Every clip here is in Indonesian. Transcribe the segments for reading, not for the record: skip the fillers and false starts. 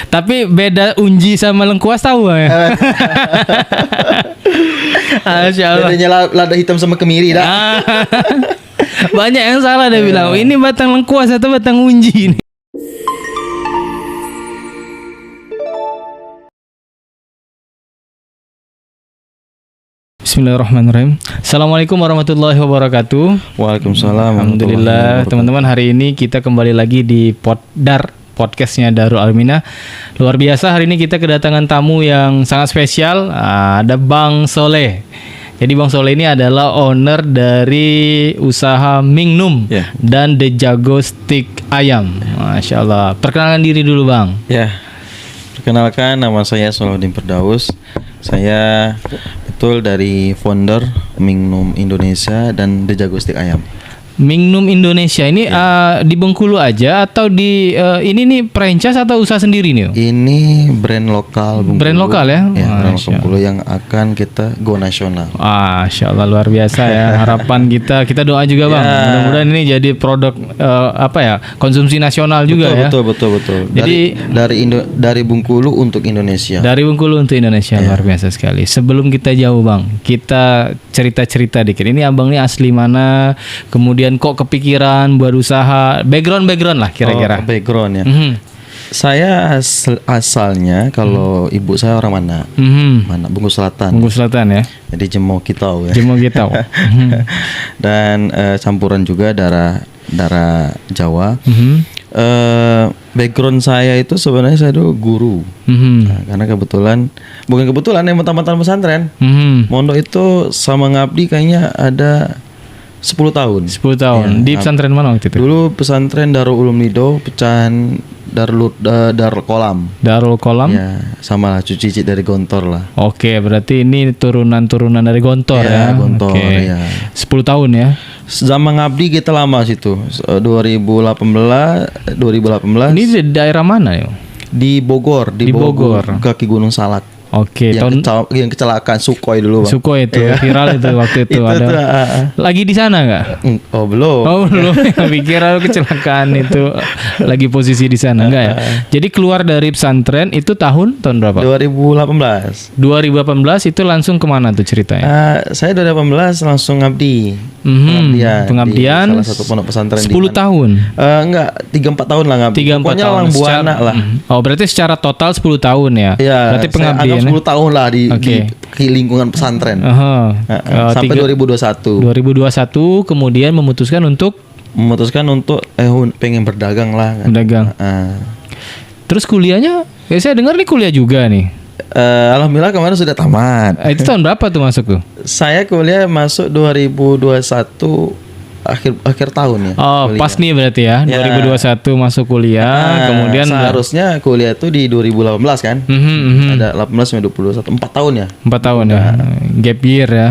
Tapi beda unji sama lengkuas tahu ya. Masya Allah. Bedanya lada hitam sama kemiri dah. Banyak yang salah dia bilang ini batang lengkuas atau batang unji nih. Bismillahirrahmanirrahim. Assalamualaikum warahmatullahi wabarakatuh. Waalaikumsalam. Alhamdulillah teman-teman, hari ini kita kembali lagi di podcastnya Darul Almina. Luar biasa, hari ini kita kedatangan tamu yang sangat spesial. Ada Bang Soleh. Jadi Bang Soleh ini adalah owner dari usaha Mingnum dan The Jago Stick Ayam. Masya Allah. Perkenalkan diri dulu Bang. Ya, perkenalkan nama saya Salahuddin Firdaus. Saya betul dari founder Mingnum Indonesia dan The Jago Stick Ayam. Mingnum Indonesia ini di Bengkulu aja atau di ini nih franchise atau usaha sendiri nih? Ini brand lokal Bengkulu. Brand lokal ya? Ya, brand Bengkulu yang akan kita go nasional. Masya Allah, luar biasa ya. Harapan kita doa juga Bang. Mudah-mudahan ini jadi produk konsumsi nasional juga ya. Betul. Jadi dari Bengkulu untuk Indonesia. Dari Bengkulu untuk Indonesia, luar biasa sekali. Sebelum kita jauh Bang, kita cerita dikit. Ini abang ini asli mana? Kemudian kok kepikiran buat usaha, background lah kira-kira. Background ya. Saya asalnya kalau ibu saya orang mana? Mana? Bungku Selatan. Bungku Selatan ya. Jadi Jemo Kitau ya. Jemo Kitau. Dan campuran juga darah Jawa. Background saya itu sebenarnya saya dulu guru. Nah, karena bukan kebetulan yang teman-teman pesantren. Mondok itu sama ngabdi kayaknya ada 10 tahun. 10 tahun. Ya, di pesantren mana waktu itu? Dulu pesantren Darul Ulum Nido, pecahan Darul Kolam. Darul Kolam? Ya, sama lah cuci dari Gontor lah. Oke, berarti ini turunan dari Gontor ya. Gontor ya. 10 tahun ya. Zaman ngabdi kita lama situ. 2018. Ini di daerah mana ya? Di Bogor, di Bogor. Kaki Gunung Salak. Oke, yang kecelakaan Sukhoi dulu Bang. Sukhoi itu viral itu waktu itu ada. Lagi di sana nggak? Oh belum. Pikir kecelakaan itu lagi posisi di sana enggak ya? Jadi keluar dari pesantren itu tahun berapa? 2018 itu langsung kemana tuh ceritanya? Saya 2018 langsung ngabdi. Pengabdian di salah satu pondok pesantren 10 tahun? Enggak, 3-4 tahun lah ngabdi. 3-4 tahun. Lang Buana lah. Oh berarti secara total 10 tahun ya? Iya. Berarti pengabdian 10 tahun lah di lingkungan pesantren. Sampai 2021. 2021 kemudian memutuskan untuk pengen berdagang lah kan. Berdagang. Terus kuliahnya? Saya dengar nih kuliah juga nih. Alhamdulillah kemarin sudah tamat. Itu tahun berapa tuh masuk tuh? Saya kuliah masuk 2021 akhir tahun ya. Oh, kuliah. Pas nih berarti ya. 2021 masuk kuliah, kemudian seharusnya kuliah tuh di 2018 kan. Ada 18 sampai 2021, 4 tahun ya. 4 tahun ya. Gap year ya.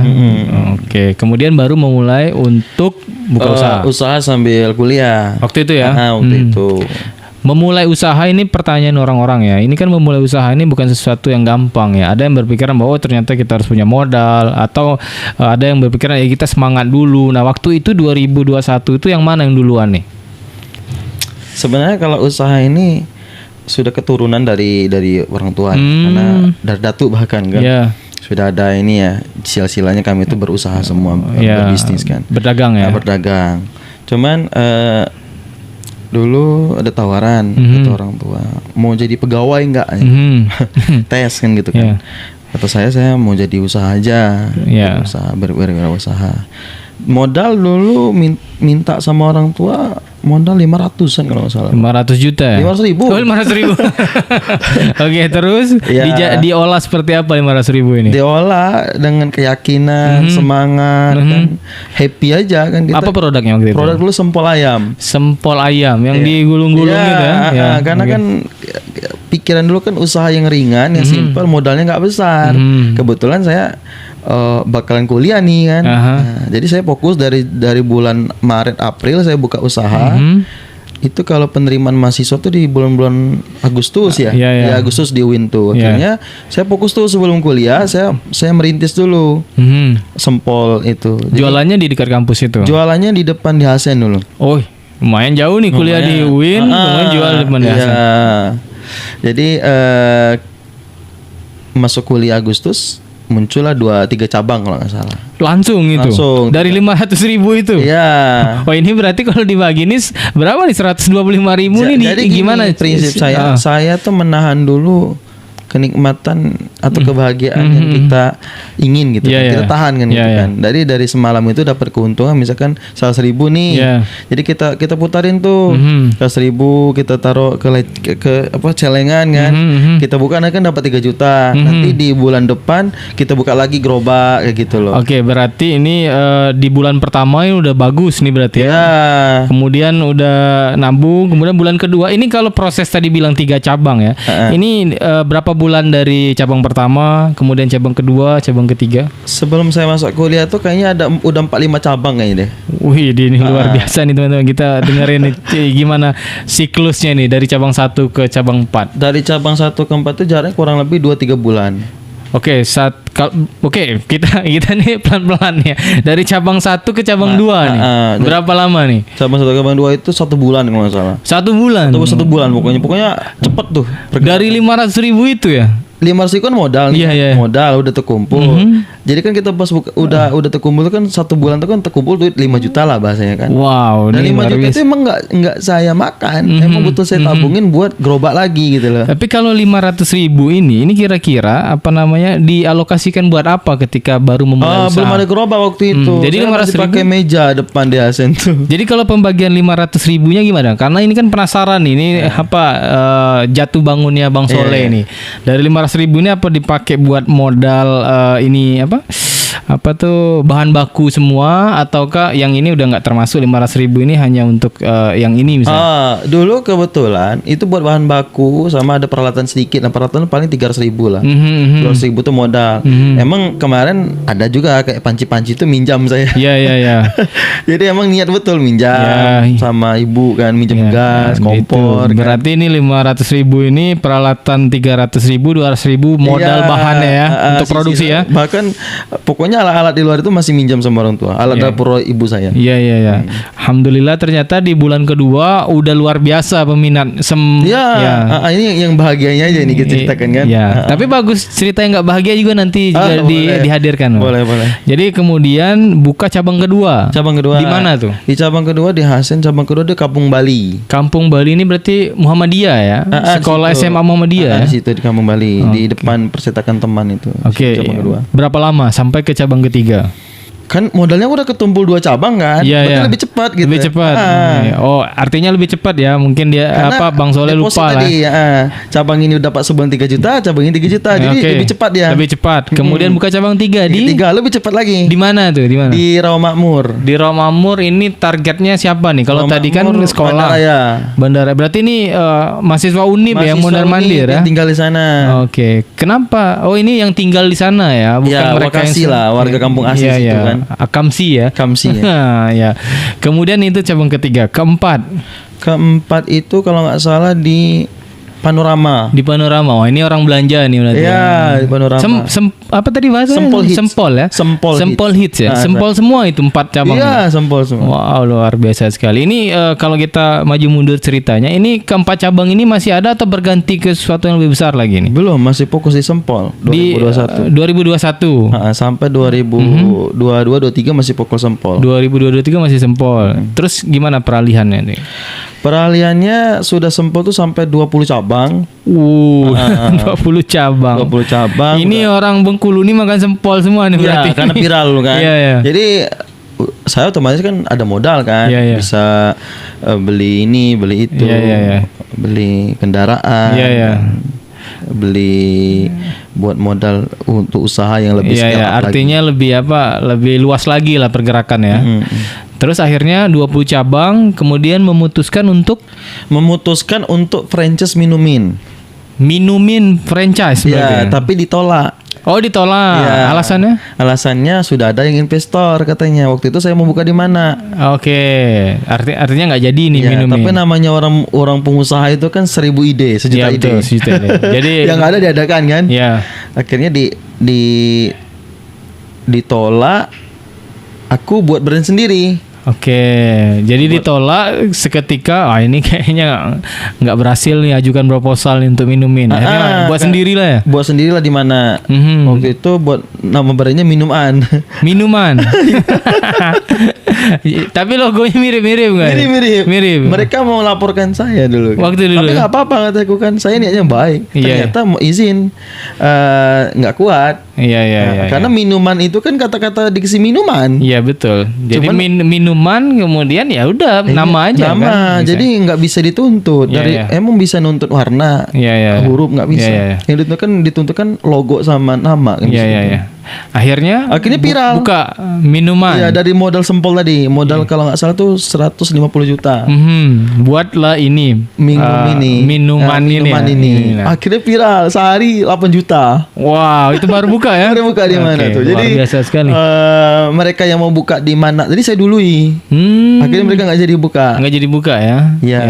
Oke, kemudian baru memulai untuk buka usaha. Usaha sambil kuliah. Waktu itu ya. Waktu itu. Memulai usaha ini pertanyaan orang-orang ya. Ini kan memulai usaha ini bukan sesuatu yang gampang ya. Ada yang berpikiran bahwa ternyata kita harus punya modal, atau ada yang berpikiran ya kita semangat dulu. Nah, waktu itu 2021 itu yang mana yang duluan nih? Sebenarnya kalau usaha ini sudah keturunan dari orang tua karena dari datuk bahkan kan. Sudah ada ini ya, silsilanya kami itu berusaha semua berbisnis kan. Berdagang ya. Berdagang. Cuman dulu ada tawaran kata orang tua, mau jadi pegawai enggak? Tes kan gitu kan. Kata saya mau jadi usaha aja. Usaha berusaha. Modal dulu minta sama orang tua modal 500-an kalau nggak salah. 500 juta ya? 500 ribu. Oh, 500 ribu. Oke, terus diolah seperti apa 500 ribu ini? Diolah dengan keyakinan, semangat, kan happy aja kan kita. Apa produknya waktu itu? Produk dulu sempol ayam. Sempol ayam yang digulung-gulung gitu ya? Karena kan pikiran dulu kan usaha yang ringan, yang simpel, modalnya nggak besar. Kebetulan saya bakalan kuliah nih kan. Jadi saya fokus dari bulan Maret April saya buka usaha. Itu kalau penerimaan mahasiswa tuh di bulan-bulan Agustus ya. Di Agustus di UIN tuh. Akhirnya saya fokus tuh sebelum kuliah saya merintis dulu. Sempol itu. Jualannya di dekat kampus itu. Jualannya di depan di Hasen dulu. Oh, lumayan jauh nih kuliah di UIN, kemudian jual di depan di Hasen. Jadi masuk kuliah Agustus muncullah 2-3 cabang kalau nggak salah. Langsung itu. Langsung. Dari 500.000 itu. Iya. Oh ini berarti kalau dibagi ini berapa nih 125.000 nih? Jadi gimana prinsip saya? Saya tuh menahan dulu kenikmatan atau kebahagiaan yang kita ingin gitu. Kita tahan kan gitu kan. Dari semalam itu dapat keuntungan misalkan 100.000 nih. Jadi kita putarin tuh 100.000 kita taruh ke apa celengan kan. Kita buka kan dapat 3 juta. Nanti di bulan depan kita buka lagi gerobak kayak gitu loh. Oke, berarti ini di bulan pertama ini udah bagus nih berarti ya. Kemudian udah nabung, kemudian bulan kedua ini kalau proses tadi bilang 3 cabang ya. Ini berapa bulan dari cabang pertama, kemudian cabang kedua, cabang ketiga? Sebelum saya masuk kuliah tuh kayaknya udah 4-5 cabang kayaknya deh. Wih, ini luar biasa nih teman-teman. Kita dengerin nih gimana siklusnya nih dari cabang 1 ke cabang 4. Dari cabang 1 ke 4 tuh jaraknya kurang lebih 2-3 bulan. Oke, kita nih pelan-pelan ya. Dari cabang 1 ke cabang 2 nih. Berapa lama nih? Cabang 1 ke cabang 2 itu 1 bulan kalau nggak salah. 1 bulan. 1 bulan pokoknya cepet tuh. Dari 500.000 itu ya. 500 kan modal nih. Modal udah terkumpul. Jadi kan kita pas udah terkumpul kan 1 bulan tuh kan terkumpul duit 5 juta lah bahasanya kan. Wow. Dan 5 juta itu emang nggak saya makan. Emang butuh saya tabungin buat gerobak lagi gitu loh. Tapi kalau 500.000 ini kira-kira apa namanya dialokasikan buat apa ketika baru memulai usaha? Belum ada gerobak waktu itu. Jadi 500.000 pakai meja depan di Asen tuh. Jadi kalau pembagian 500.000-nya gimana? Karena ini kan penasaran nih, ini jatuh bangunnya Bang Soleh nih. Dari 500.000 ini apa dipakai buat modal ini apa tuh bahan baku semua ataukah yang ini udah nggak termasuk 500.000 ini hanya untuk yang ini misalnya? Dulu kebetulan itu buat bahan baku sama ada peralatan sedikit. Nah peralatan paling 300.000 lah. 200.000 itu modal. Emang kemarin ada juga kayak panci-panci itu minjam saya. Iya. Jadi emang niat betul minjam sama ibu kan minjam gas, kompor. Gitu. Berarti ini 500.000 ini peralatan 300.000, 200.000 modal bahannya ya untuk produksi ya. Bahkan pokoknya alat-alat di luar itu masih minjam sama orang tua. Alat dapur ibu saya. Iya. Alhamdulillah ternyata di bulan kedua udah luar biasa peminat. Ini yang bahagianya aja nih kita ceritakan kan. Tapi bagus cerita yang nggak bahagia juga nanti juga dihadirkan. Boleh. Jadi kemudian buka cabang kedua. Di mana tuh? Di cabang kedua di Hasen, cabang kedua di Kampung Bali. Kampung Bali ini berarti Muhammadiyah ya? Sekolah SMA Muhammadiyah. Di situ di Kampung Bali, di depan Persetakan Teman itu. Cabang kedua. Berapa lama sampai ke cabang ketiga? Kan modalnya udah ketumpul 2 cabang kan. Berarti lebih cepat gitu. Lebih cepat. Oh, artinya lebih cepat ya. Mungkin dia karena Bang Soleh lupa lah. Tadi, cabang ini dapat sebulan 3 juta, cabang ini 3 juta. Jadi lebih cepat ya. Lebih cepat. Kemudian buka cabang 3 di 3 lebih cepat lagi. Di mana tuh? Di mana? Di Rawamakmur. Di Rawamakmur ini targetnya siapa nih? Kalau tadi kan sekolah. Bandara. Berarti ini mahasiswa Unib yang mondar-mandir ya. Tinggal di sana. Oke. Kenapa? Oh, ini yang tinggal di sana ya, bukan mereka yang warga kampung asli itu kan. Akamsi ya. Ya. Kemudian itu cabang ketiga. Keempat itu kalau nggak salah di Panorama. Di Panorama. Wah, ini orang belanja nih berarti. Iya, di Panorama. Apa tadi bahasanya? Sempol ya. Sempol hits ya. Sempol semua itu 4 cabang. Iya, sempol semua. Wow, luar biasa sekali. Ini kalau kita maju mundur ceritanya, ini keempat cabang ini masih ada atau berganti ke sesuatu yang lebih besar lagi nih? Belum, masih fokus di Sempol 2021. 2021. Sampai 2022 23 masih fokus Sempol. 2022 23 masih Sempol. Terus gimana peralihannya nih? Peralihannya sudah Sempol tuh sampai 20 cabang. 20 cabang. 20 cabang. Ini orang Bengkulu nih makan sempol semua nih berarti. Karena viral kan. Jadi saya otomatis kan ada modal kan. Bisa beli ini, beli itu. Beli kendaraan. Beli buat modal untuk usaha yang lebih artinya lagi. lebih luas lagi lah pergerakan ya. Terus akhirnya 20 cabang kemudian memutuskan untuk franchise minumin franchise tapi ditolak. Oh, ditolak. Alasannya? Alasannya sudah ada yang investor katanya. Waktu itu saya mau buka di mana. Oke. Artinya nggak jadi nih minumin. Tapi namanya orang pengusaha itu kan 1000 ide, sejuta ide. Jadi yang ada diadakan kan. Akhirnya ditolak. Aku buat brand sendiri. Oke, jadi ditolak seketika. Ini kayaknya nggak berhasil nih ajukan proposal nih untuk minumin. Akhirnya buat sendirilah ya. Buat sendirilah di mana. Waktu itu buat nama brandnya Minuman. Minuman. Tapi logonya mirip-mirip kan? Mirip. Mereka mau laporkan saya dulu. Waktu dulu. Tapi nggak apa-apa kataku kan. Saya niatnya baik. Ternyata mau izin nggak kuat. Iya. Karena minuman itu kan kata-kata diksi minuman. Iya betul. Jadi minuman kemudian ya udah nama aja nama, kan. Jadi nggak bisa dituntut. Emang bisa nuntut warna, huruf nggak bisa. Yang dituntut kan logo sama nama kan. Iya. Akhirnya viral. Buka minuman. Iya, dari modal sempol tadi. Modal kalau nggak salah tuh 150 juta. Buatlah ini minuman ini. Akhirnya viral sehari 8 juta. Wow, itu baru buka ya? Baru buka di mana tuh. Jadi biasa sekali. Mereka yang mau buka di mana? Jadi saya dului. Akhirnya mereka nggak jadi buka. Nggak jadi buka ya? Iya.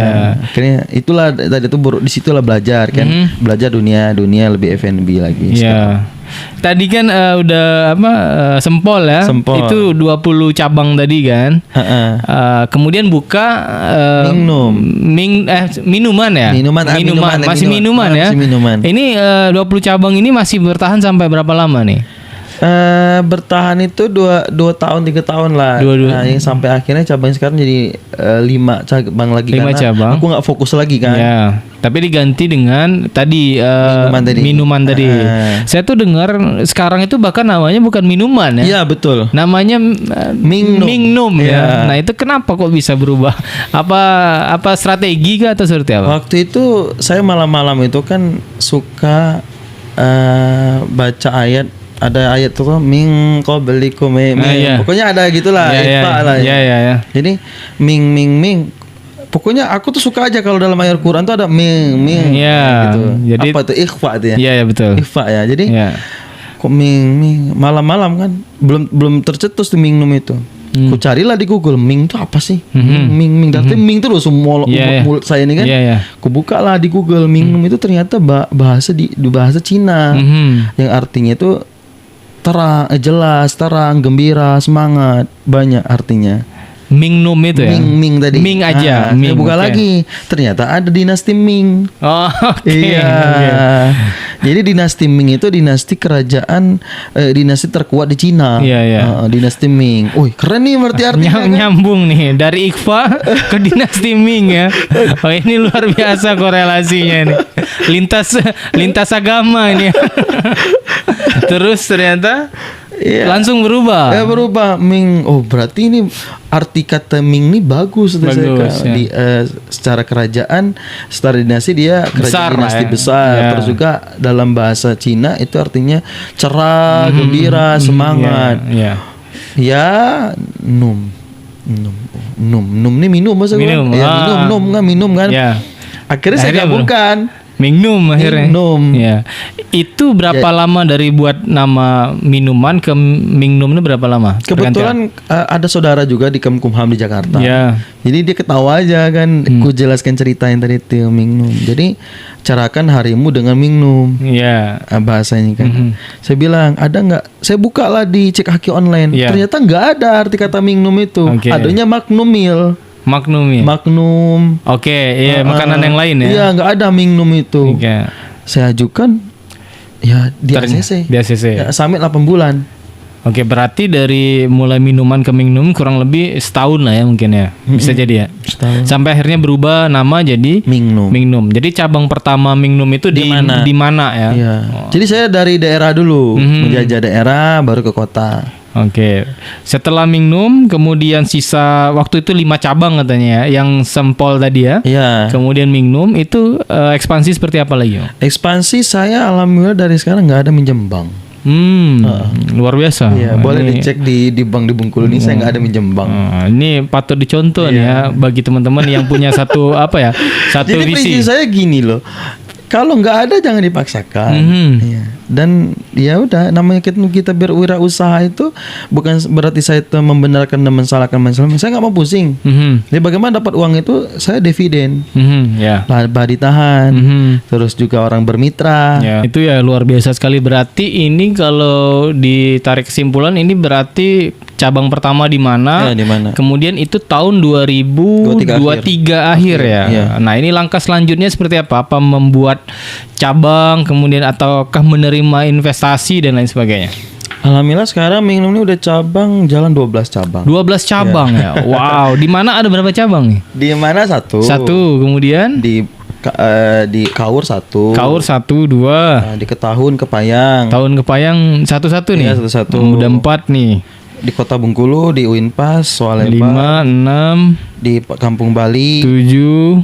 Akhirnya itulah tadi tuh di situlah belajar kan. Belajar dunia lebih F&B lagi. Iya. Tadi kan udah sempol ya. Sempol. Itu 20 cabang tadi kan. Kemudian buka minuman ya. Minuman. Masih minuman ya. Masih minuman. Ini 20 cabang ini masih bertahan sampai berapa lama nih? Bertahan itu 2 tahun 3 tahun lah. Nah, yang sampai akhirnya cabang sekarang jadi 5 cabang lagi 5 cabang. Aku nggak fokus lagi kan. Ya. Tapi diganti dengan tadi minuman tadi. Saya tuh dengar sekarang itu bahkan namanya bukan minuman ya. Iya betul. Namanya Mingnum ya. Ya. Nah itu kenapa kok bisa berubah? Apa strategi kah atau seperti apa? Waktu itu saya malam-malam itu kan suka baca ayat. Ada ayat tuh Ming qablikum pokoknya ada gitulah lah. Iya. Jadi Ming pokoknya aku tuh suka aja kalau dalam ayat Quran tuh ada Ming gitu. Jadi apa tuh ikhfa itu ya? Iya betul. Ikhfa ya. Jadi kok Ming malam-malam kan belum tercetus tuh Mingnum itu. Ku carilah di Google Ming itu apa sih? Ming artinya Ming terus mulut saya ini kan. Ku buka lah di Google Mingnum itu ternyata bahasa Cina yang artinya itu terang, jelas, terang, gembira, semangat, banyak artinya. Mingnum itu ya? Ming tadi. Ming aja. Saya buka lagi. Ternyata ada dinasti Ming. Oh, oke. Iya. Jadi dinasti Ming itu dinasti kerajaan, dinasti terkuat di Cina. Iya. Dinasti Ming. Keren nih berarti artinya. Nyambung nih dari Ikhfa ke dinasti Ming ya. Oh ini luar biasa korelasinya nih. Lintas agama ini. Terus ternyata langsung berubah. Berubah Ming. Berarti ini arti kata Ming ini bagus secara kerajaan, secara dinasti dia kerajaan dinasti besar. Terus juga dalam bahasa Cina itu artinya cerah, gembira, semangat. Num ini minum bahasa minum. Minum kan. Akhirnya saya gabungkan. Mingnum akhirnya. Ya. Itu berapa lama dari buat nama minuman ke Mingnum itu berapa lama? Kebetulan ada saudara juga di Kemkumham di Jakarta. Jadi dia ketawa aja kan. Ku jelaskan cerita yang tadi itu Mingnum. Jadi carakan harimu dengan Mingnum. Bahasanya kan. Saya bilang ada nggak? Saya buka lah di Cek Haki online. Ternyata nggak ada arti kata Mingnum itu. Adanya Magnumil. Magnum. Makanan yang lain ya. Iya, nggak ada Mingnum itu. Saya ajukan di ACC. Di ACC. Summit 8 bulan. Berarti dari mulai minuman ke Mingnum kurang lebih setahun lah ya mungkin ya. Bisa jadi ya. Setahun. Sampai akhirnya berubah nama jadi Mingnum. Jadi cabang pertama Mingnum itu di mana ya? Jadi saya dari daerah dulu, menjajah daerah baru ke kota. Setelah Mingnum kemudian sisa waktu itu 5 cabang katanya ya, yang sempol tadi ya. Kemudian Mingnum itu ekspansi seperti apa lagi? Ekspansi saya alhamdulillah dari sekarang nggak ada minjem bank. Luar biasa. Boleh dicek di bank di Bengkulu ini saya nggak ada minjem bank. Ini patut dicontoh ya bagi teman-teman yang punya satu satu Jadi visi. Jadi saya gini loh. Kalau nggak ada jangan dipaksakan. Dan ya udah namanya kita berwirausaha itu bukan berarti saya itu membenarkan dan mensalahkan. Saya nggak mau pusing. Jadi bagaimana dapat uang itu saya dividen. Laba ditahan. Terus juga orang bermitra. Itu ya luar biasa sekali. Berarti ini kalau ditarik kesimpulan ini berarti cabang pertama di mana? Ya, di mana? Kemudian itu tahun 2023 akhir ya. Iya. Nah, ini langkah selanjutnya seperti apa? Apa membuat cabang kemudian ataukah menerima investasi dan lain sebagainya? Alhamdulillah sekarang Mingnum ini udah cabang jalan 12 cabang. 12 cabang ya. Wow, di mana ada berapa cabang nih? Di mana satu? Satu, kemudian Di Kaur satu. Kaur 1, 2. Di Ketahun, Kepayang. Tahun Kepayang satu-satu nih. Iya, satu-satu. Udah 4 nih. Di Kota Bengkulu, di Uinpas, 5, Soaleba, 6, di Kampung Bali. 7.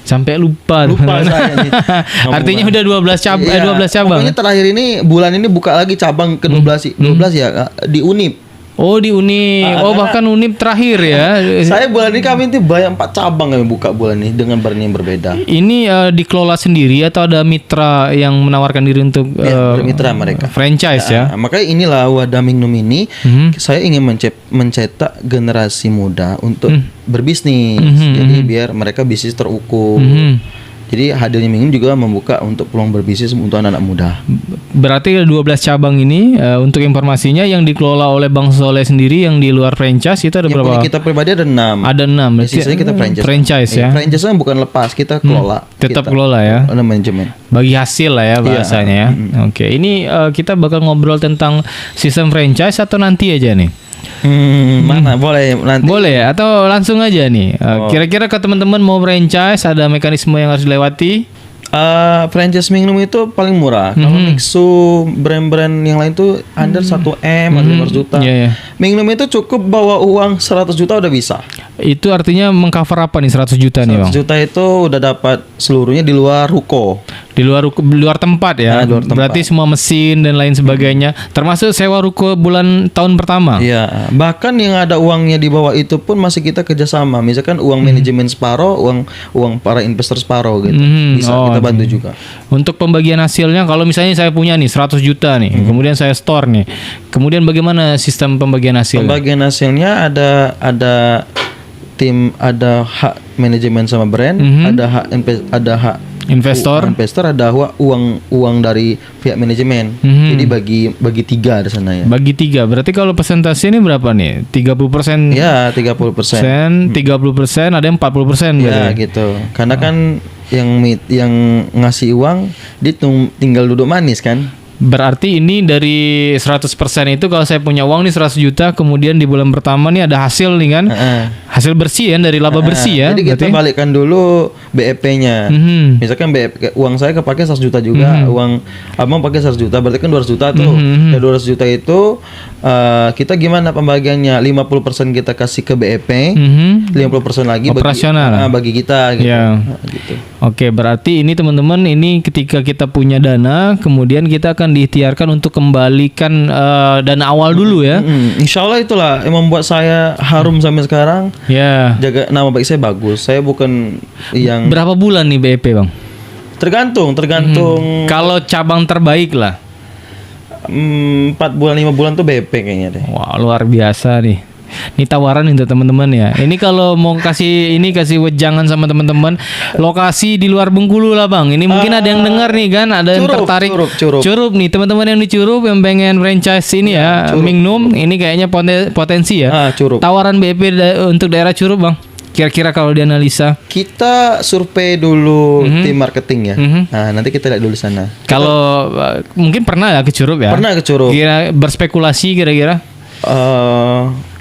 Sampai lupa saya nih. Artinya udah 12 cabang, Iya, 12 cabang. Pokoknya terakhir ini bulan ini buka lagi cabang ke-12 12 ya di Unip. Oh, di Unip. Oh, bahkan Unip terakhir ya. Saya bulan ini kami itu banyak 4 cabang kami buka bulan ini dengan brand yang berbeda. Ini dikelola sendiri atau ada mitra yang menawarkan diri untuk Mitra mereka. franchise ya? Nah, makanya inilah Wadah Mingnum ini saya ingin mencetak generasi muda untuk berbisnis. Jadi biar mereka bisnis terukur. Jadi hadirnya Mingnum juga membuka untuk peluang berbisnis untuk anak-anak muda. Berarti 12 cabang ini untuk informasinya yang dikelola oleh Bang Soleh sendiri yang di luar franchise itu ada Yang berapa? punya kita pribadi ada 6. Ada 6. Berarti Sisanya kita franchise. Franchise ya. Franchise kan bukan lepas, kita kelola. Tetap Kita kelola ya. ada manajemen. Bagi hasil lah ya bahasanya ya. Oke, ini kita bakal ngobrol tentang sistem franchise atau nanti aja nih? Mana boleh nanti. Boleh ya? Atau langsung aja nih. Kira-kira ke teman-teman mau franchise ada mekanisme yang harus dilewati? Franchise Mingnum itu paling murah. Kalau Mixu brand-brand yang lain tuh under 1M atau 500 juta. Iya, iya. Mingnum itu cukup bawa uang 100 juta udah bisa. Itu artinya mengcover apa nih 100 juta nih 100 Bang? juta itu udah dapat seluruhnya di luar ruko. Di luar tempat ya. Nah, luar tempat. Berarti semua mesin dan lain sebagainya, termasuk sewa ruko tahun pertama. Iya, bahkan yang ada uangnya di bawah itu pun masih kita kerjasama. Misalkan uang manajemen separoh, uang para investor separoh gitu. Bisa kita bantu juga. Untuk pembagian hasilnya, kalau misalnya saya punya nih 100 juta nih, kemudian saya store nih, kemudian bagaimana sistem pembagian hasilnya? Pembagian hasilnya ada tim, ada hak manajemen sama brand, ada hak Investor? investor, ada uang dari pihak manajemen. Jadi bagi 3 di sana ya. Bagi 3, berarti kalau persentase ini berapa nih? 30%? Ya, 30%. 30%, ada yang 40% Ya berarti? gitu. Karena kan yang ngasih uang dia tinggal duduk manis kan. Berarti ini dari 100% itu kalau saya punya uang nih 100 juta, kemudian di bulan pertama nih ada hasil nih kan. Hasil bersih ya, dari laba bersih ya. Jadi kita berarti? balikkan dulu BEP-nya. Misalkan BEP, uang saya kepake 100 juta juga, uang abang pakai 100 juta, berarti kan 200 juta tuh. Dari 200 juta itu kita gimana pembagiannya? 50% kita kasih ke BEP, 50% lagi Operasional. bagi kita gitu. Ya. Gitu. Oke, berarti ini teman-teman, ini ketika kita punya dana, kemudian kita akan diikhtiarkan untuk kembalikan dana awal dulu ya. Insya Allah itulah yang membuat saya harum sampai sekarang. Ya. Jaga nama baik saya bagus. Saya bukan yang Berapa bulan nih BEP Bang? tergantung. Kalau cabang terbaik lah. 4 bulan 5 bulan tuh BP kayaknya deh. Wah, luar biasa nih. Ini tawaran untuk teman-teman ya. Ini kalau mau kasih wejangan sama teman-teman, lokasi di luar Bengkulu lah Bang. Ini mungkin ada yang dengar nih kan, ada yang tertarik. Curup nih, teman-teman yang di Curup yang pengen franchise ini ya, Mingnum, ini kayaknya potensi ya. Curup. Tawaran BP untuk daerah Curup Bang. Kira-kira kalau dianalisa. Kita survei dulu tim marketing ya. Nah, nanti kita lihat dulu sana. Kalau mungkin pernah ya ke Curup ya? Pernah ke Curup. Kira berspekulasi kira-kira?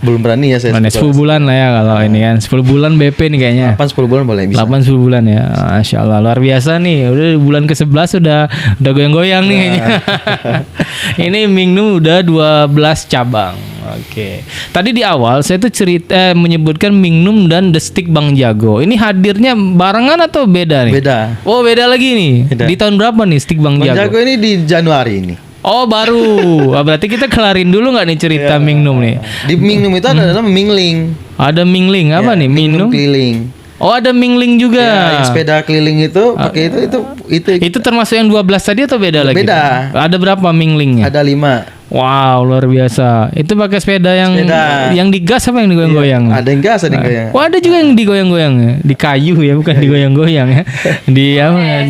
Belum berani ya saya. 10 bulan lah ya kalau ini kan. 10 bulan BP nih kayaknya. 8-10 bulan boleh bisa. 8-10 bulan ya. Masya Allah, luar biasa nih. Udah bulan ke-11 udah goyang-goyang nih kayaknya. Ini Mingnum udah 12 cabang. Oke. Tadi di awal saya tuh menyebutkan Mingnum dan The Stick Bang Jago. Ini hadirnya barengan atau beda nih? Beda. Oh, beda lagi nih. Beda. Di tahun berapa nih Stick Bang Jago? Bang Jago ini di Januari ini. Oh, baru. Berarti kita kelarin dulu nggak nih cerita Mingnum nih? Di Mingnum itu ada nama Mingling. Ada Mingling apa nih? Mingnum keliling. Oh, ada Mingling juga. Ya, yang sepeda keliling itu pakai itu. Itu termasuk yang 12 tadi atau beda lagi? Beda. Ada berapa Minglingnya? Ada 5. Wow, luar biasa. Itu pakai sepeda yang digas apa yang digoyang-goyang? Ada yang gas, ada yang goyang. Oh, ada juga yang digoyang-goyang ya. Di kayu ya, bukan digoyang-goyang ya.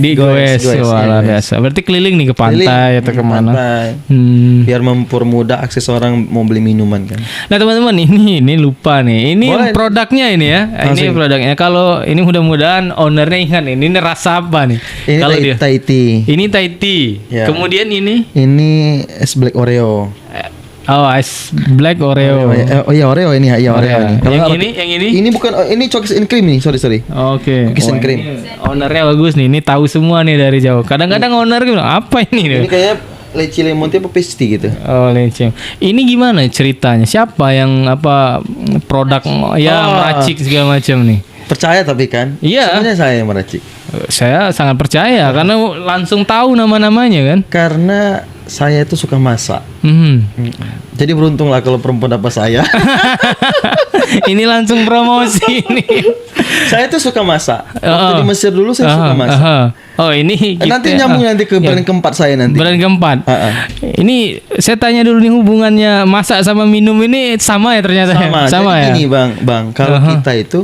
Digoes. Wah, luar biasa. Berarti keliling nih ke pantai atau kemana? Biar mempermudah akses orang mau beli minuman kan. Nah, teman-teman, ini lupa nih. Ini produknya ini ya. Ini produknya. Kalau ini mudah-mudahan ownernya ingat nih. Ini rasa apa nih? Ini Kalau Thai tea. Ini Thai tea. Ya. Kemudian ini es black Oreo. Oh, es black Oreo. Oh iya Oreo ini ya, Oreo ini. Yang ini? Ini bukan ini cookies and cream nih, sorry. Oke. Cookies and cream. Ownernya bagus nih. Ini tahu semua nih dari jauh. Kadang-kadang owner bilang, "Apa ini?" Ini kayak leci lemon tea apa pastry gitu. Oh, leci. Ini gimana ceritanya? Siapa yang produk meracik segala macam nih? Percaya tapi kan? Iya. Sebenarnya saya yang meracik. Saya sangat percaya karena langsung tahu nama-namanya kan. Karena saya itu suka masak. Jadi beruntung lah kalau perempuan dapat saya. Ini langsung promosi nih. Saya tuh suka masak. Waktu di Mesir dulu saya suka masak. Oh, ini nanti nyambung nanti ke brand keempat saya nanti. Brand keempat. Ini saya tanya dulu nih, hubungannya masak sama minum ini sama ya ternyata. Sama ya. Ini bang, kalau kita itu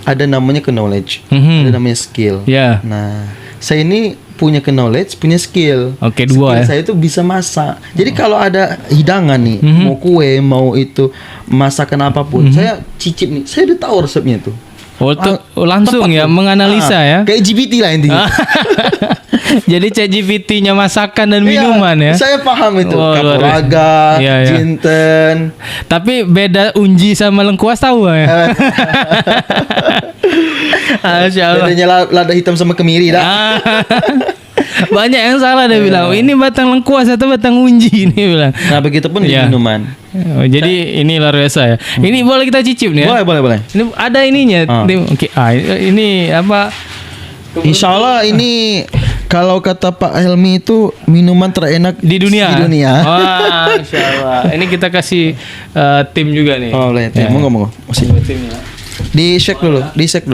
ada namanya knowledge, ada namanya skill. Yeah. Nah, saya ini punya knowledge, punya skill. Oke, dua ya. Saya itu bisa masak. Jadi kalau ada hidangan nih, mau kue, mau itu masakan apapun, saya cicip nih. Saya udah tahu resepnya tuh. Langsung ya menganalisa ya. Kayak GPT lah intinya. Jadi ChatGPT-nya masakan dan minuman ya. Saya paham itu. Kapulaga, jinten. Tapi beda unji sama lengkuas tahu ya. Bedanya lada hitam sama kemiri dah. Banyak yang salah dia bilang, ini batang lengkuas atau batang unji nih bilang. Nah, begitupun di minuman. Jadi ini luar biasa ya. Ini boleh kita cicip nih ya? Boleh. Ini ada ininya. Oke. ini apa? Insya Allah ini kalau kata Pak Helmi itu minuman terenak di dunia. Wah, Insya Allah. Ini kita kasih tim juga nih. Oh, boleh. Tim. Monggo. Di shake dulu. Shake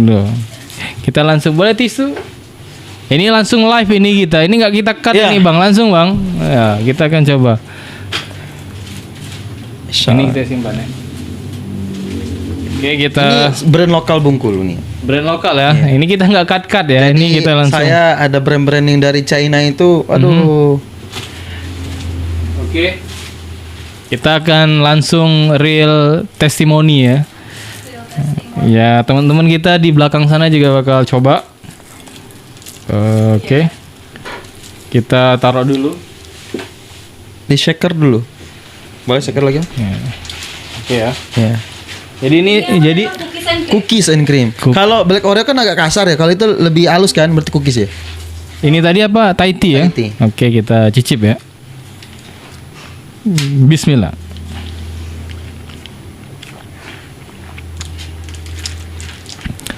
dulu. Kita langsung boleh tisu. Ini langsung live ini kita. Ini nggak kita cut ini bang, langsung bang. Ya, kita akan coba. Ini kita simpan ya. Oke, kita. Ini brand lokal Bengkulu nih. Brand lokal ya. Ini kita nggak cut ya. Jadi ini kita langsung. Saya ada brand-branding dari China itu. Aduh. Oke. Kita akan langsung real testimoni ya. Ya, teman-teman kita di belakang sana juga bakal coba. Oke. Kita taruh dulu. Di shaker dulu. Boleh shaker lagi? Oke ya. Jadi ini cookies and cream. Kalau black Oreo kan agak kasar ya. Kalau itu lebih halus kan, berarti cookies ya. Ini tadi apa? Thai tea ya? Oke, kita cicip ya. Bismillah.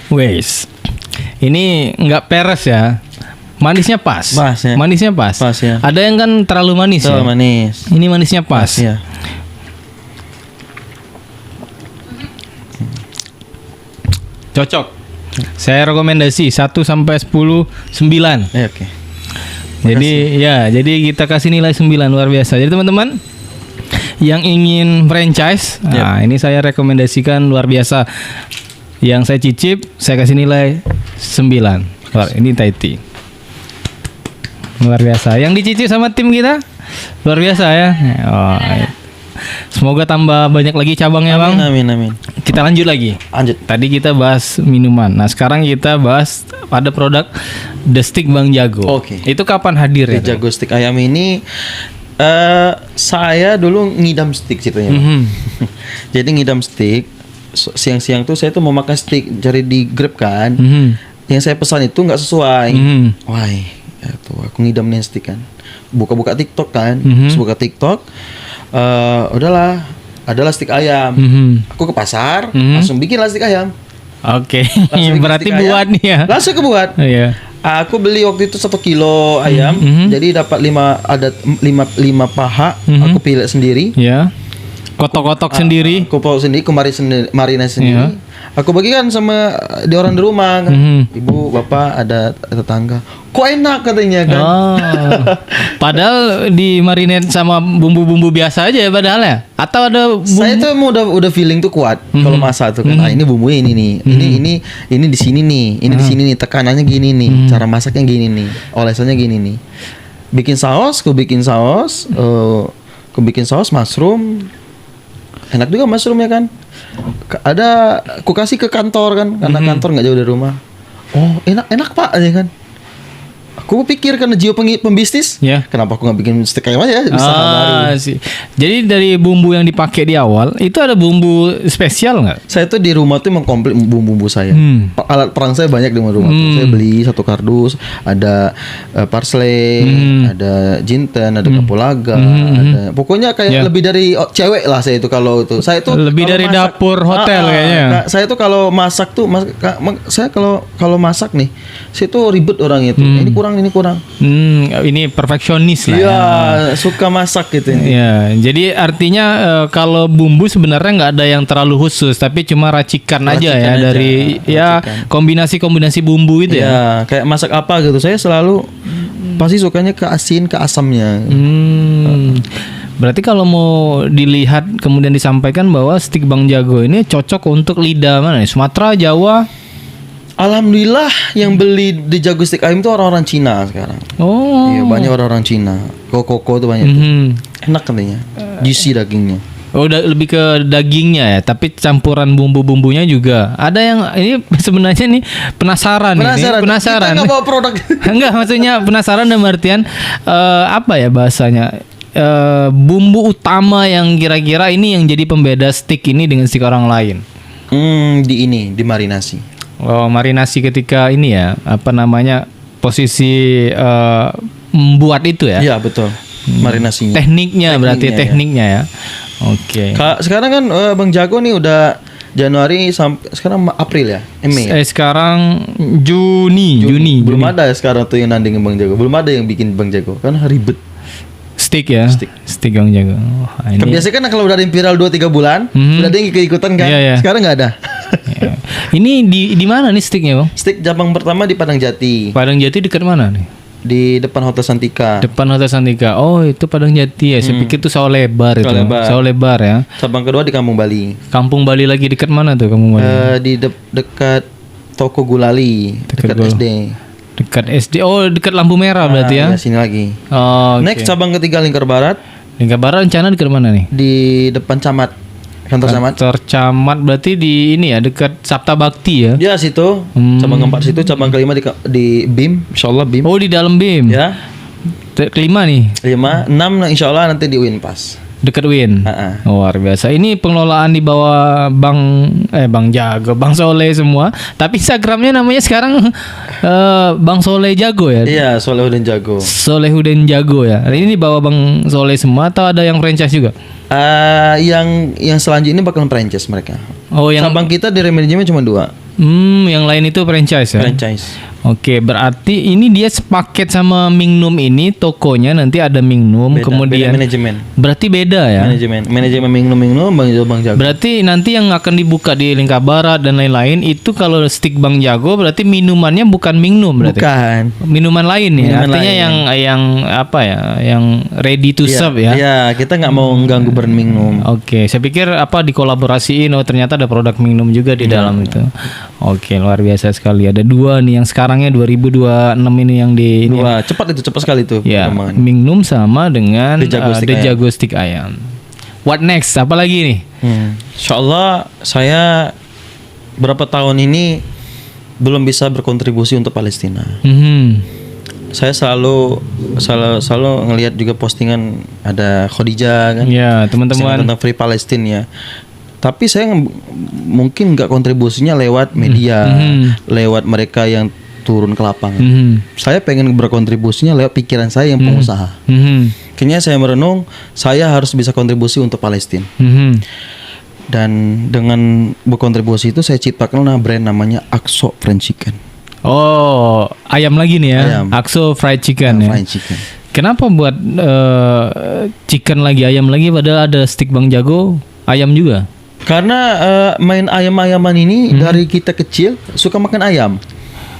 Wes. Ini nggak peres ya. Manisnya pas. Ya. Manisnya pas. Ya. Ada yang kan terlalu manis ya. Manis. Ini manisnya pas. Ya. Cocok. Saya rekomendasi 1 sampai 10 9. Oke. Jadi kita kasih nilai 9, luar biasa. Jadi teman-teman yang ingin franchise, nah ini saya rekomendasikan luar biasa. Yang saya cicip, saya kasih nilai 9. Wah, ini Thai tea. Luar biasa. Yang dicicip sama tim kita, luar biasa ya. Semoga tambah banyak lagi cabangnya, Bang. Amin. Kita lanjut lagi. Tadi kita bahas minuman. Nah, sekarang kita bahas pada produk The Stick Bang Jago. Oke. Itu kapan hadir ya? Jago stick ayam ini saya dulu ngidam stick ceritanya. Jadi ngidam stick. Siang-siang tuh saya tuh mau makan stick, cari di Grab kan. Yang saya pesan itu nggak sesuai. Wah, tuh aku ngidam nih stick kan. Buka-buka TikTok kan. Terus buka TikTok. Udahlah, adalah stick ayam. Aku ke pasar, langsung bikin lah stick ayam. Oke. Berarti buat nih ya. Langsung kebuat. Iya. Aku beli waktu itu 1 kilo ayam, jadi dapat 5 paha. Aku pilih sendiri. Ya. kotok-kotok sendiri. Kotok sendiri, marinasi sendiri. Aku bagikan sama di orang di rumah kan. Ibu, bapak, ada tetangga. Kok enak katanya kan. Padahal di marinate sama bumbu-bumbu biasa aja ya padahal ya. Atau ada bumbu? Saya tuh emang udah feeling tuh kuat kalau masak tuh kan. Ini bumbunya ini nih. Ini di sini nih. Ini di sini nih, tekanannya gini nih. Cara masaknya gini nih. Olesannya gini nih. Bikin saus, aku bikin saus mushroom. Enak juga mushroomnya kan. Ada aku kasih ke kantor kan, karena kantor nggak jauh dari rumah. Oh, enak Pak aja kan. Aku pikir karena jiwa pembisnis, kenapa aku nggak bikin steak ayam aja bisa baru. Jadi dari bumbu yang dipakai di awal itu ada bumbu spesial nggak? Saya tuh di rumah tuh mengkomplit bumbu saya. Alat perang saya banyak di rumah. Saya beli 1 kardus, ada parsley, ada jinten, ada kapulaga, ada pokoknya kayak lebih dari cewek lah saya itu kalau itu. Saya tuh lebih dari masak, dapur hotel kayaknya. Saya tuh kalau masak tuh saya kalau masak nih, saya tuh ribet orangnya tuh. Ini kurang. Ini perfeksionis lah. Iya, suka masak gitu. Iya, jadi artinya kalau bumbu sebenarnya nggak ada yang terlalu khusus, tapi cuma racikan aja ya dari kombinasi bumbu itu ya. Kayak masak apa gitu. Saya selalu pasti sukanya ke asin, ke asamnya. Berarti kalau mau dilihat kemudian disampaikan bahwa stik Bang Jago ini cocok untuk lidah mana nih? Sumatera, Jawa? Alhamdulillah yang beli di Jago Steak Ayam itu orang-orang Cina sekarang. Oh. Iya, banyak orang-orang Cina. Koko tuh banyak tuh. Enak katanya. Juicy dagingnya. Oh, lebih ke dagingnya ya, tapi campuran bumbu-bumbunya juga. Ada yang ini sebenarnya nih penasaran. Kita nggak bawa produk. Enggak, maksudnya penasaran dalam artian apa ya bahasanya? Bumbu utama yang kira-kira ini yang jadi pembeda steak ini dengan steak orang lain. Di marinasi. Oh, marinasi ketika ini ya, apa namanya, posisi membuat itu ya? Iya, betul. Marinasinya. Tekniknya ya. Oke. Sekarang kan Bang Jago nih udah Januari sampai sekarang April ya? Mei. Sekarang Juni. Belum ada ya sekarang tuh yang nandingin Bang Jago. Belum ada yang bikin Bang Jago. Kan ribet. Stick Bang Jago. Biasanya kan kalau udah ada yang viral 2-3 bulan, udah ada yang ikut-ikutan kan. Sekarang nggak ada. Ini di mana nih sticknya Bang? Stick cabang pertama di Padang Jati. Padang Jati dekat mana nih? Di depan Hotel Santika. Oh, itu Padang Jati ya. Saya pikir itu Sawah Lebar itu. Sawah Lebar ya. Cabang kedua di Kampung Bali. Kampung Bali lagi dekat mana tuh Kampung Bali? Di dekat Toko Gulali, dekat SD. Dekat SD. Oh, dekat lampu merah berarti ya. Sini lagi. Oh, next cabang ketiga Lingkar Barat. Lingkar Barat rencana dekat mana nih? Di depan Camat. Kantor camat berarti di ini ya, dekat Sabta Bakti ya? Ya situ. Cabang keempat situ, cabang kelima di BIM, insyaallah BIM. Oh, di dalam BIM. Ya. Kelima nih. 5, 6 insyaallah nanti di Winpas. Dekat Win. Luar biasa. Ini pengelolaan di bawah Bang Jago, Bang Soleh semua. Tapi Instagramnya namanya sekarang Bang Soleh Jago ya? Iya, Solehudin Jago. Solehudin Jago ya. Ini di bawah Bang Soleh semua atau ada yang franchise juga? Yang selanjutnya ini bakal franchise mereka. Oh, yang cabang kita di manajemen cuma 2. Yang lain itu franchise ya? Franchise. Oke, berarti ini dia sepaket sama Mingnum ini, tokonya nanti ada Mingnum, kemudian beda manajemen. Berarti beda ya? Manajemen Mingnum Bang Jago. Berarti nanti yang akan dibuka di Lingkar Barat dan lain-lain itu kalau stick Bang Jago berarti minumannya bukan Mingnum berarti. Bukan. Minuman lain ya. Artinya lain. yang apa ya? Yang ready to serve ya. Iya, kita nggak mau ganggu brand Mingnum. Oke, saya pikir apa dikolaborasiin, oh ternyata ada produk Mingnum juga di dalam itu. Oke, luar biasa sekali. Ada 2 nih yang sekarangnya 2026 ini yang di ini. Wah, cepat sekali itu. Ya, Mingnum sama dengan The Jago Stick Ayam. What next? Apa lagi nih? Insyaallah saya berapa tahun ini belum bisa berkontribusi untuk Palestina. Saya selalu ngelihat juga postingan ada Khadijah kan. Ya, teman-teman tentang Free Palestine ya. Tapi saya mungkin nggak kontribusinya lewat media, lewat mereka yang turun ke lapangan. Saya pengen berkontribusinya lewat pikiran saya yang pengusaha. Kayaknya saya merenung, saya harus bisa kontribusi untuk Palestina. Dan dengan berkontribusi itu saya ciptakan brand namanya Akso Fried Chicken. Oh, ayam lagi nih ya? Ayam. Akso Fried Chicken ya? Fried Chicken. Kenapa buat chicken lagi, ayam lagi, padahal ada stick Bang Jago? Ayam juga. Karena main ayam-ayaman ini dari kita kecil suka makan ayam.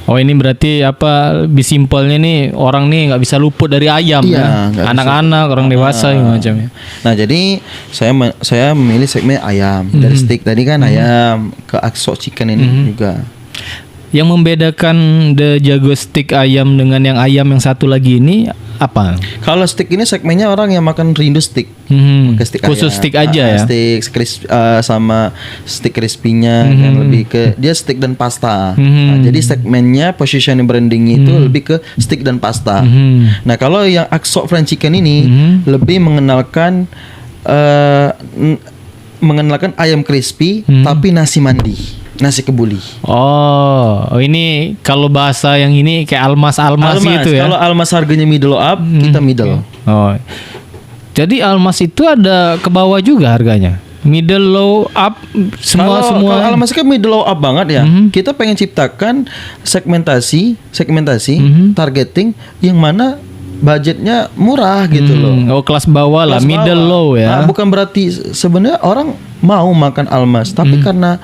Oh, ini berarti apa, lebih simpelnya nih, orang nih nggak bisa luput dari ayam Iya, ya. Anak-anak, orang dewasa macamnya. Nah, jadi saya memilih segmen ayam. Dari steak tadi kan ayam ke Akso Chicken ini juga. Yang membedakan The Jago Steak ayam dengan yang ayam yang satu lagi ini apa? Kalau steak ini segmennya orang yang makan rindu steak. Pakai steak Khusus ayam. steak aja ya. Steak sama steak crispy-nya kan lebih ke dia steak dan pasta. Nah, jadi segmennya positioning branding itu lebih ke steak dan pasta. Nah, kalau yang Akso Fried Chicken ini lebih mengenalkan ayam crispy tapi nasi mandi. Nasi kebuli. Oh, ini kalau bahasa yang ini kayak almas gitu ya. Kalau almas harganya middle up, kita middle. Oh. Jadi almas itu ada ke bawah juga harganya. Middle, low, up, semua. Kalau almas kan middle low up banget ya. Kita pengen ciptakan segmentasi, targeting yang mana budgetnya murah gitu loh. Oh, kelas bawah lah, middle low ya. Nah, bukan berarti sebenarnya orang mau makan almas, tapi karena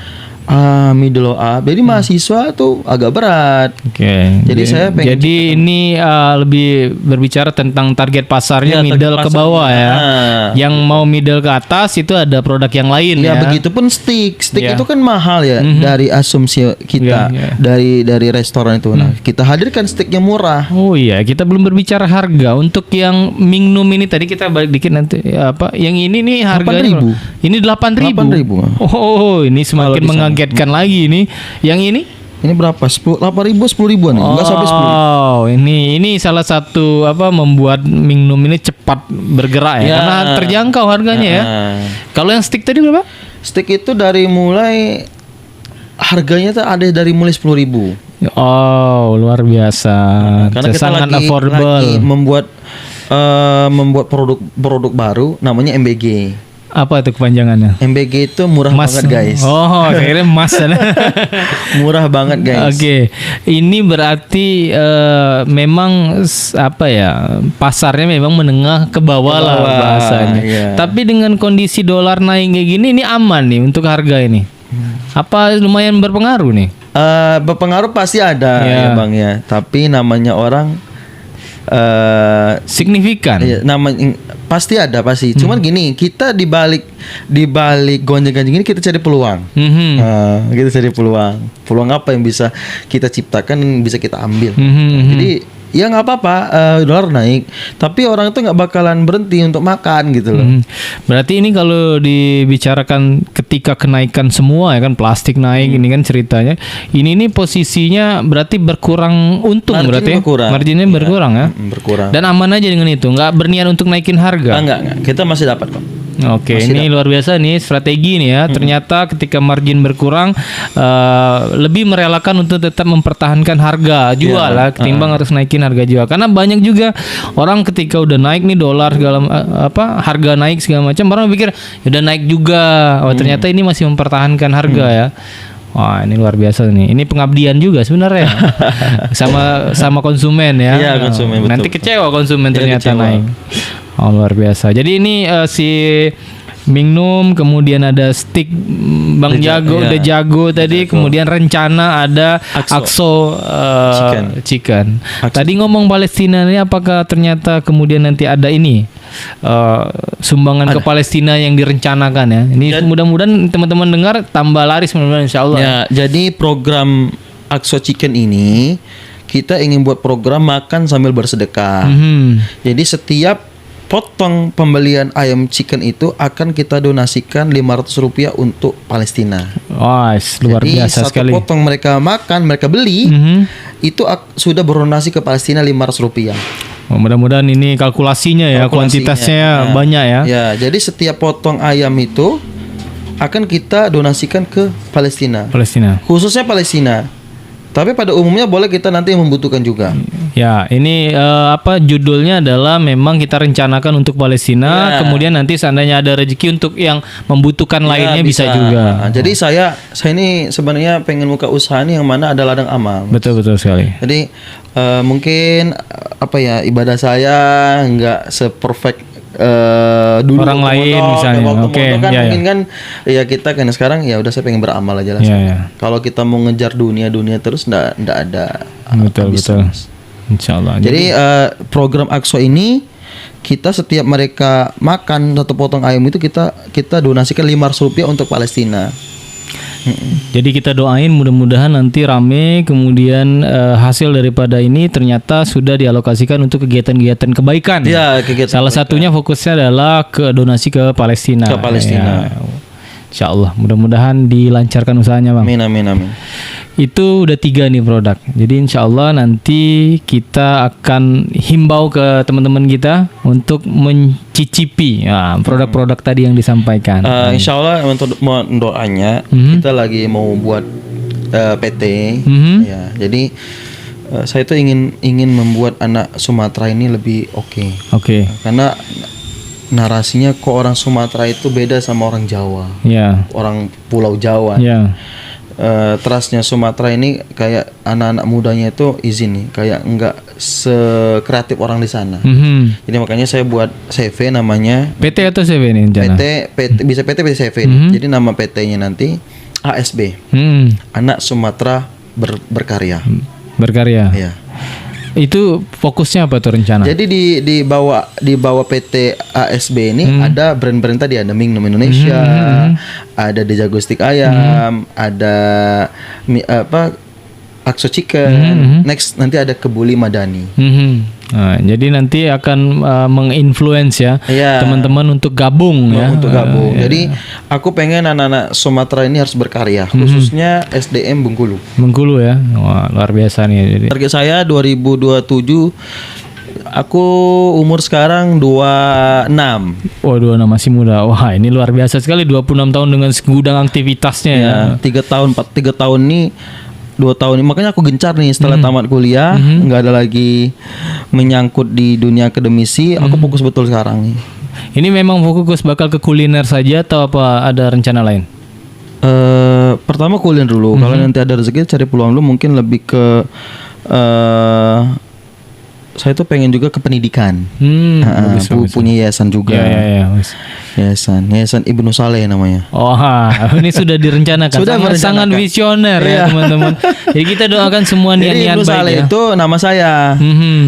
middle up, jadi mahasiswa tuh agak berat. Oke. Jadi saya pengen ini lebih berbicara tentang target pasarnya middle ke bawah ya. Yang mau middle ke atas itu ada produk yang lain ya. Begitupun steak itu kan mahal ya dari asumsi kita dari restoran itu. Nah, kita hadirkan steaknya murah. Oh iya, kita belum berbicara harga. Untuk yang Mingnum ini tadi kita balik dikit nanti apa? Yang ini nih harganya 8.000. Ini 8.000. Oh, ini semakin mengagetkan lagi ini. Yang ini? Ini berapa? 8.000, 10.000-an ya? Enggak sampai 10. Oh, ini salah satu apa membuat Mingnum ini cepat bergerak ya. Karena terjangkau harganya ya. Kalau yang stick tadi berapa? Stick itu dari mulai harganya tuh ada dari mulai 10.000. Oh, luar biasa. Karena kita sangat affordable. lagi membuat produk baru namanya MBG. Apa itu kepanjangannya? MBG itu murah banget guys. Oh, kayaknya emas. Murah banget guys. Oke, ini berarti memang apa ya, pasarnya memang menengah ke bawah lah bahasanya. Iya. Tapi dengan kondisi dolar naik kayak gini, ini aman nih untuk harga ini. Apa lumayan berpengaruh nih? Berpengaruh pasti ada ya bang ya. Tapi namanya orang signifikan. Iya, pasti ada pasti. Cuman gini, kita di balik gonjang-ganjing ini kita cari peluang. Kita cari peluang. Peluang apa yang bisa kita ciptakan dan bisa kita ambil. Jadi ya nggak apa-apa, dolar naik, tapi orang itu nggak bakalan berhenti untuk makan gitu loh. Berarti ini kalau dibicarakan ketika kenaikan semua ya kan, plastik naik ini kan ceritanya. Ini posisinya berarti berkurang untung. Marginnya berkurang ya. Berkurang. Dan aman aja dengan itu, nggak berniat untuk naikin harga. Enggak. Kita masih dapat kok. Oke, ini luar biasa nih strategi nih ya. Ternyata ketika margin berkurang, lebih merelakan untuk tetap mempertahankan harga jual lah, ketimbang harus naikin harga jual. Karena banyak juga orang ketika udah naik nih dolar segala harga naik segala macam, orang pikir udah naik juga. Oh ternyata ini masih mempertahankan harga ya. Wah ini luar biasa nih. Ini pengabdian juga sebenarnya sama konsumen ya. Iya konsumen. Betul. Nanti kecewa konsumen ternyata naik. Oh luar biasa. Jadi ini si Mingnum, kemudian ada stick Bang Jago, udah Jago tadi, kemudian rencana ada Akso Chicken. Tadi ngomong Palestina ini, apakah ternyata kemudian nanti ada ini sumbangan ke Palestina yang direncanakan ya? Ini mudah-mudahan teman-teman dengar tambah laris mudah-mudahan insyaallah. Ya, jadi program Akso Chicken ini kita ingin buat program makan sambil bersedekah. Jadi setiap potong pembelian ayam chicken itu akan kita donasikan Rp500 untuk Palestina. Wah, luar biasa sekali. Satu potong mereka makan, mereka beli, itu sudah berdonasi ke Palestina Rp500. Oh, mudah-mudahan ini kalkulasinya ya, kuantitasnya banyak ya. Ya, jadi setiap potong ayam itu akan kita donasikan ke Palestina. Khususnya Palestina. Tapi pada umumnya boleh kita nanti yang membutuhkan juga. Ya, ini judulnya adalah memang kita rencanakan untuk Palestina, kemudian nanti seandainya ada rezeki untuk yang membutuhkan lainnya bisa juga. Nah, jadi saya ini sebenarnya pengen buka usaha nih yang mana ada ladang amal. Betul sekali. Jadi mungkin ibadah saya nggak seperfect dulu orang lain misalnya. Waktu kan mungkin kan ya kita kan sekarang ya udah saya pengen beramal aja lah. Kalau kita mau ngejar dunia terus ndak ada. Betul. Insyaallah. Jadi program Aqsa ini kita setiap mereka makan satu potong ayam itu kita donasikan Rp500 untuk Palestina. Jadi kita doain mudah-mudahan nanti rame, kemudian hasil daripada ini ternyata sudah dialokasikan untuk kegiatan-kegiatan kebaikan. Ya, kegiatan. Salah satunya fokusnya adalah ke donasi ke Palestina. Ya. Insya Allah, mudah-mudahan dilancarkan usahanya, Bang. Amin. Itu udah 3 nih produk. Jadi insya Allah nanti kita akan himbau ke teman-teman kita untuk mencicipi produk-produk tadi yang disampaikan. Insya Allah untuk doanya kita lagi mau buat PT. Ya, jadi saya tuh ingin membuat anak Sumatera ini lebih oke. Karena narasinya kok orang Sumatera itu beda sama orang Jawa. Orang Pulau Jawa. Trustnya Sumatera ini kayak anak-anak mudanya itu izin nih, kayak enggak sekreatif orang di sana. Jadi makanya saya buat CV namanya PT atau CV ini? PT bisa PT CV. Jadi nama PT-nya nanti ASB. Anak Sumatera berkarya. Ya. Itu fokusnya apa tuh rencana? Jadi di bawah PT ASB ini ada brand-brand tadi, ada Mingnom Indonesia, ada Deja Gustik Ayam, ada Aqsa Chicken, next nanti ada Kebuli Madani. Nah, jadi nanti akan menginfluence teman-teman untuk gabung Untuk gabung. Jadi aku pengen anak-anak Sumatera ini harus berkarya, khususnya SDM Bengkulu. Ya. Wah, luar biasa nih. Jadi target saya 2027. Aku umur sekarang 26. Oh, 26 masih muda. Wah, ini luar biasa sekali, 26 tahun dengan segudang aktivitasnya ya. 3 tahun nih 2 tahun ini, makanya aku gencar nih setelah tamat kuliah, nggak ada lagi menyangkut di dunia akademisi, aku fokus betul sekarang nih. Ini memang fokus bakal ke kuliner saja atau apa ada rencana lain? Pertama kuliner dulu, kalau nanti ada rezeki cari peluang dulu, mungkin lebih ke saya tuh pengen juga ke pendidikan. Bagus. Punya yayasan juga. Yayasan Ibnu Saleh namanya. Ini sudah direncanakan. Sangat visioner ya teman-teman. Jadi kita doakan semua niat-niat baik. Ibnu Saleh itu nama saya.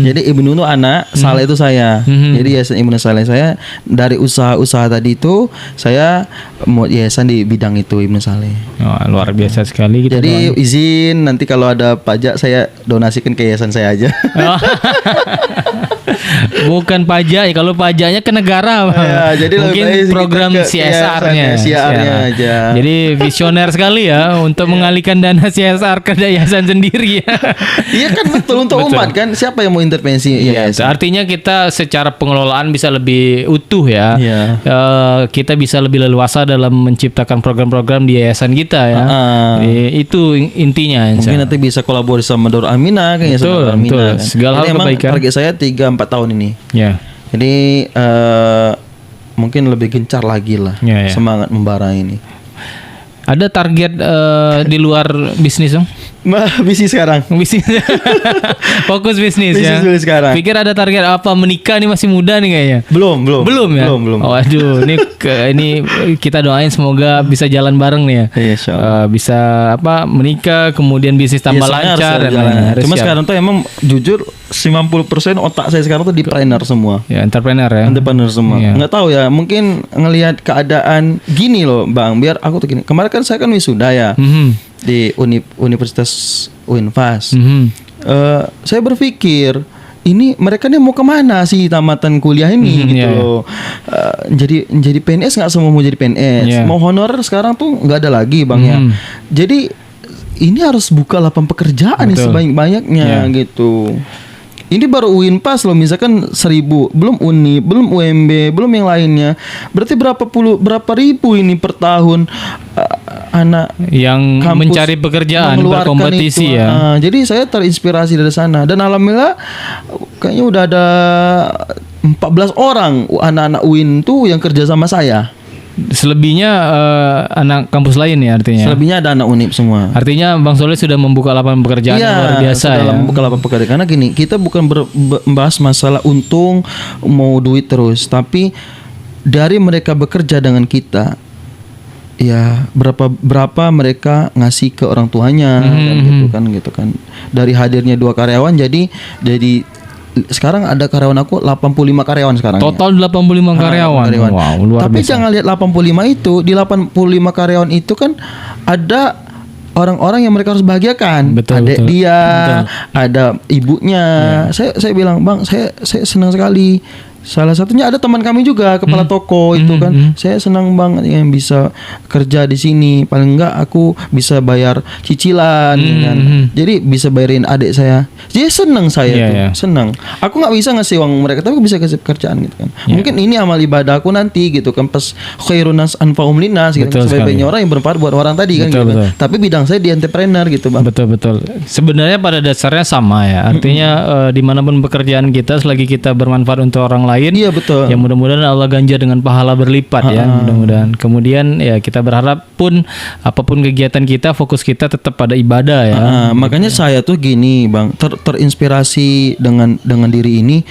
Jadi Ibnu itu anak, Saleh itu saya. Jadi yayasan Ibnu Saleh saya dari usaha-usaha tadi itu saya mau yayasan di bidang itu Ibnu Saleh. Luar biasa sekali. Jadi izin nanti kalau ada pajak saya donasikan ke yayasan saya aja. Bukan pajak, kalau pajaknya ke negara, jadi mungkin program CSR-nya aja. Jadi visioner sekali ya untuk mengalihkan dana CSR ke yayasan sendiri ya. Iya kan, betul untuk umat kan, siapa yang mau intervensi? Artinya kita secara pengelolaan bisa lebih utuh ya. Kita bisa lebih leluasa dalam menciptakan program-program di yayasan kita ya. Itu intinya. Mungkin nanti bisa kolaborasi sama Darul Aminah kan, betul. Kan? Segala hal kebaikan. Target saya 3-4 tahun ini. Jadi mungkin lebih gencar lagi lah, semangat membara ini. Ada target di luar bisnis dong? Bisnis sekarang. Fokus bisnis ya. Bisnis sekarang. Pikir ada target apa, menikah nih, masih muda nih kayaknya. Belum ya. Belum. Waduh, ini kita doain semoga bisa jalan bareng nih ya. Bisa menikah, kemudian bisnis tambah lancar dan lain-lain. Cuma sekarang tuh emang jujur 90% otak saya sekarang tuh di entrepreneur semua. Entrepreneur semua. Nggak tahu ya, mungkin ngelihat keadaan gini loh, Bang. Biar aku tuh gini. Kemarin kan saya kan wisuda ya. Di Universitas UINFAS. Saya berpikir ini mereka nih mau kemana sih tamatan kuliah ini gitu loh. Jadi PNS nggak semua mau jadi PNS. Mau honorer sekarang tuh nggak ada lagi, Bang ya. Jadi ini harus buka lapangan pekerjaan nih sebanyak-banyaknya gitu. Ini baru UINFAS loh, misalkan 1.000, belum Uni, belum UMB, belum yang lainnya. Berarti berapa ribu ini per tahun anak yang mencari pekerjaan, berkompetisi itu. Jadi saya terinspirasi dari sana, dan alhamdulillah kayaknya udah ada 14 orang anak-anak UIN tuh yang kerja sama saya. Selebihnya anak kampus lain ya artinya. Selebihnya ada anak Unip semua. Artinya Bang Soleh sudah membuka lapangan pekerjaan yang luar biasa ya. Membuka lapangan pekerjaan. Karena gini, kita bukan membahas masalah untung mau duit terus, tapi dari mereka bekerja dengan kita, ya berapa mereka ngasih ke orang tuanya gitu kan. Dari hadirnya 2 karyawan jadi sekarang ada karyawan aku 85 karyawan sekarang. Total 85 karyawan. Wow, luar Tapi biasa. jangan lihat 85 itu, di 85 karyawan itu kan ada orang-orang yang mereka harus bahagiakan. Adik dia, ada ibunya. Saya bilang, "Bang, saya senang sekali." Salah satunya ada teman kami juga, kepala toko itu kan. Saya senang banget yang bisa kerja di sini. Paling enggak aku bisa bayar cicilan kan. Jadi bisa bayarin adik saya. Jadi senang saya tuh, senang. Aku nggak bisa ngasih uang mereka, tapi aku bisa kasih pekerjaan gitu kan. Mungkin ini amal ibadah aku nanti gitu kan, pas khairun nas anfa'um linnas gitu. Sebaik-baiknya orang yang bermanfaat buat orang tadi kan gitu. Tapi bidang saya di entrepreneur gitu, Bang. Betul. Sebenarnya pada dasarnya sama ya. Artinya dimanapun pekerjaan kita, selagi kita bermanfaat untuk orang lain, iya betul. Ya mudah-mudahan Allah ganjar dengan pahala berlipat ya, mudah-mudahan. Kemudian ya kita berharap pun apapun kegiatan kita, fokus kita tetap pada ibadah ya. Makanya saya tuh gini, Bang, terinspirasi dengan diri ini.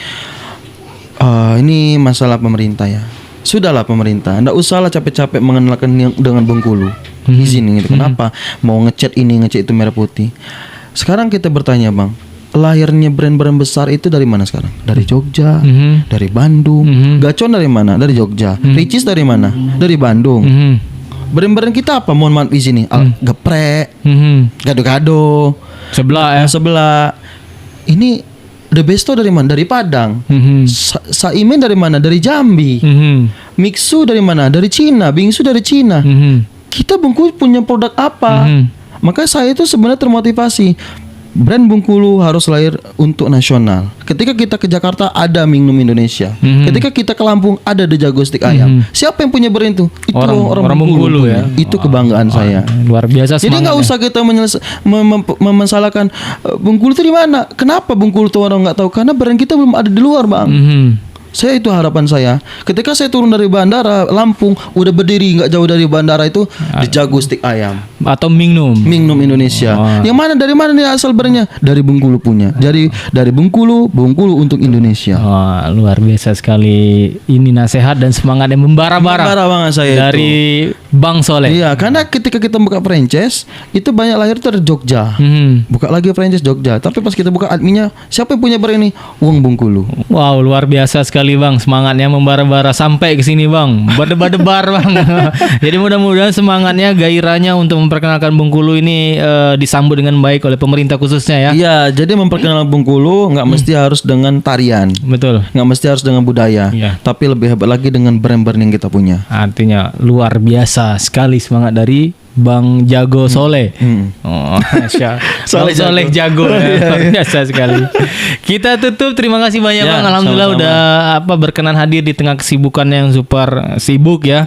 Ini masalah pemerintah ya. Sudahlah pemerintah, ndak usahlah capek-capek mengenalkan dengan Bengkulu. Izin gitu. Kenapa? Mau ngecat ini, ngecat itu merah putih. Sekarang kita bertanya, Bang, lahirnya brand-brand besar itu dari mana sekarang? Dari Jogja, dari Bandung. Gacon dari mana? Dari Jogja. Ricis dari mana? Dari Bandung. Brand-brand kita apa? Mohon maaf di sini. Geprek, gado-gado, sebelah. Ini The Besto dari mana? Dari Padang. Saimin dari mana? Dari Jambi. Mixu dari mana? Dari Cina. Bingsu dari Cina. Kita Bengkulu punya produk apa? Maka saya itu sebenarnya termotivasi. Brand Bengkulu harus lahir untuk nasional. Ketika kita ke Jakarta ada Mingnum Indonesia. Ketika kita ke Lampung ada The Jago Stick Ayam. Siapa yang punya brand itu? Itu orang Bengkulu ya. Itu kebanggaan saya. Luar biasa. Jadi nggak usah kita memasalahkan Bengkulu itu di mana. Kenapa Bengkulu itu orang nggak tahu? Karena brand kita belum ada di luar, Bang. Saya itu harapan saya. Ketika saya turun dari bandara Lampung, udah berdiri nggak jauh dari bandara itu The Jago Stick Ayam atau Mingnum Indonesia. Yang mana, dari mana nih asal brandnya? Dari Bengkulu punya. Dari Bengkulu untuk Indonesia. Luar biasa sekali. Ini nasihat dan semangat yang membara-bara banget saya dari Bang Soleh. Iya, karena ketika kita buka franchise itu banyak lahir dari Jogja. Buka lagi franchise Jogja. Tapi pas kita buka adminnya, siapa yang punya brand ini? Uang Bengkulu. Wow, luar biasa sekali, Bang. Semangatnya membara-bara sampai ke sini, Bang. Berdebar-debar, Bang. Jadi mudah-mudahan semangatnya, gairahnya untuk memperkenalkan Bengkulu ini disambut dengan baik oleh pemerintah khususnya ya. Iya, jadi memperkenalkan Bengkulu nggak mesti harus dengan tarian. Betul. Nggak mesti harus dengan budaya. Tapi lebih hebat lagi dengan brand-brand yang kita punya. Artinya luar biasa sekali semangat dari Bang Jago Soleh. Soleh Jago ya. Luar biasa sekali. Kita tutup. Terima kasih banyak Bang. Alhamdulillah sama-sama. Udah berkenan hadir di tengah kesibukan yang super sibuk ya.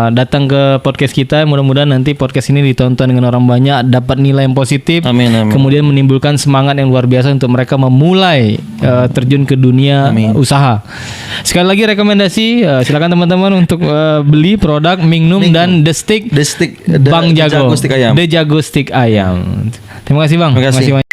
Datang ke podcast kita. Mudah-mudahan nanti podcast ini ditonton dengan orang banyak, dapat nilai yang positif. Amin. Kemudian menimbulkan semangat yang luar biasa untuk mereka memulai terjun ke dunia usaha. Sekali lagi rekomendasi, silakan teman-teman untuk beli produk Mingnum dan The Stick. Bang Jago, The Jago Stick Ayam. Terima kasih, Bang. Terima kasih.